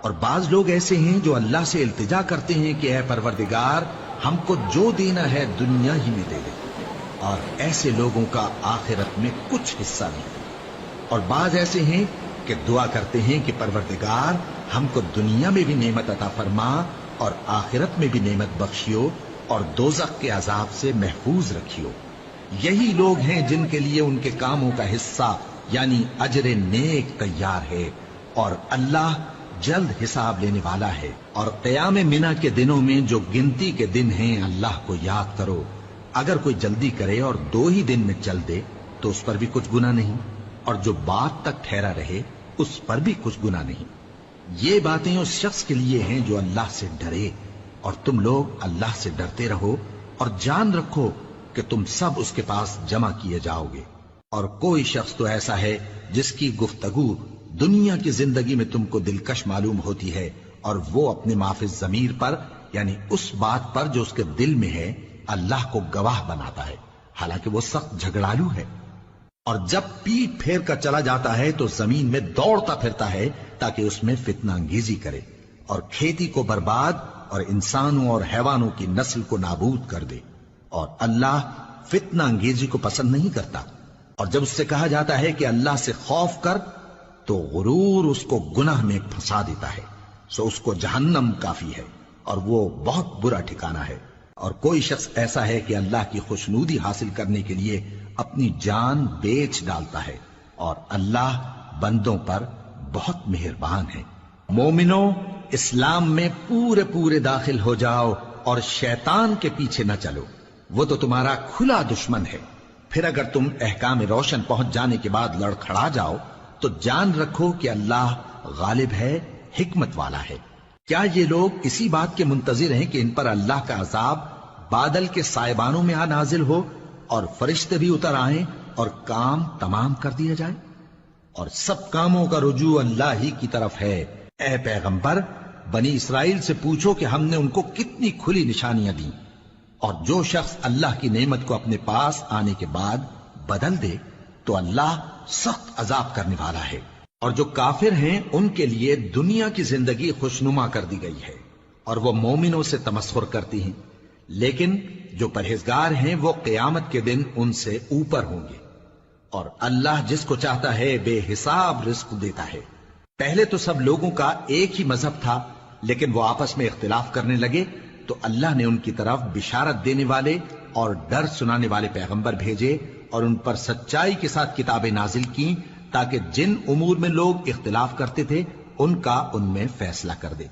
اور بعض لوگ ایسے ہیں جو اللہ سے التجا کرتے ہیں کہ اے پروردگار ہم کو جو دینا ہے دنیا ہی میں دے دے، اور ایسے لوگوں کا آخرت میں کچھ حصہ نہیں۔ اور بعض ایسے ہیں کہ دعا کرتے ہیں کہ پروردگار ہم کو دنیا میں بھی نعمت عطا فرما اور آخرت میں بھی نعمت بخشیو اور دوزخ کے عذاب سے محفوظ رکھیو۔ یہی لوگ ہیں جن کے لیے ان کے کاموں کا حصہ یعنی اجر نیک تیار ہے، اور اللہ جلد حساب لینے والا ہے۔ اور قیام منہ کے دنوں میں جو گنتی کے دن ہیں اللہ کو یاد کرو، اگر کوئی جلدی کرے اور 2 ہی دن میں چل دے تو اس پر بھی کچھ گناہ نہیں، اور جو بات تک ٹھہرا رہے اس پر بھی کچھ گناہ نہیں۔ یہ باتیں اس شخص کے لیے ہیں جو اللہ سے ڈرے، اور تم لوگ اللہ سے ڈرتے رہو اور جان رکھو کہ تم سب اس کے پاس جمع کیے جاؤ گے۔ اور کوئی شخص تو ایسا ہے جس کی گفتگو دنیا کی زندگی میں تم کو دلکش معلوم ہوتی ہے، اور وہ اپنے معافی ضمیر پر یعنی اس بات پر جو اس کے دل میں ہے اللہ کو گواہ بناتا ہے، حالانکہ وہ سخت جھگڑالو ہے۔ اور جب پیٹ پھیر کر چلا جاتا ہے تو زمین میں دوڑتا پھرتا ہے تاکہ اس میں فتنہ انگیزی کرے اور کھیتی کو برباد اور انسانوں اور حیوانوں کی نسل کو نابود کر دے، اور اللہ فتنہ انگیزی کو پسند نہیں کرتا۔ اور جب اس سے کہا جاتا ہے کہ اللہ سے خوف کر تو غرور اس کو گناہ میں پھنسا دیتا ہے، سو اس کو جہنم کافی ہے اور وہ بہت برا ٹھکانہ ہے۔ اور کوئی شخص ایسا ہے کہ اللہ کی خوشنودی حاصل کرنے کے لیے اپنی جان بیچ ڈالتا ہے، اور اللہ بندوں پر بہت مہربان ہے۔ مومنو، اسلام میں پورے داخل ہو جاؤ اور شیطان کے پیچھے نہ چلو، وہ تو تمہارا کھلا دشمن ہے۔ پھر اگر تم احکام روشن پہنچ جانے کے بعد لڑکھڑا جاؤ تو جان رکھو کہ اللہ غالب ہے، حکمت والا ہے۔ کیا یہ لوگ اسی بات کے منتظر ہیں کہ ان پر اللہ کا عذاب بادل کے سائبانوں میں آ نازل ہو اور فرشتے بھی اتر آئیں اور کام تمام کر دیا جائے؟ اور سب کاموں کا رجوع اللہ ہی کی طرف ہے۔ اے پیغمبر، بنی اسرائیل سے پوچھو کہ ہم نے ان کو کتنی کھلی نشانیاں دیں، اور جو شخص اللہ کی نعمت کو اپنے پاس آنے کے بعد بدل دے تو اللہ سخت عذاب کرنے والا ہے۔ اور جو کافر ہیں ان کے لیے دنیا کی زندگی خوشنما کر دی گئی ہے، اور وہ مومنوں سے تمسخر کرتی ہیں، لیکن جو پرہیزگار ہیں وہ قیامت کے دن ان سے اوپر ہوں گے۔ اور اللہ جس کو چاہتا ہے بے حساب رزق دیتا ہے۔ پہلے تو سب لوگوں کا ایک ہی مذہب تھا، لیکن وہ آپس میں اختلاف کرنے لگے تو اللہ نے ان کی طرف بشارت دینے والے اور ڈر سنانے والے پیغمبر بھیجے، اور ان پر سچائی کے ساتھ کتابیں نازل کی تاکہ جن امور میں لوگ اختلاف کرتے تھے ان کا ان میں فیصلہ کر دے۔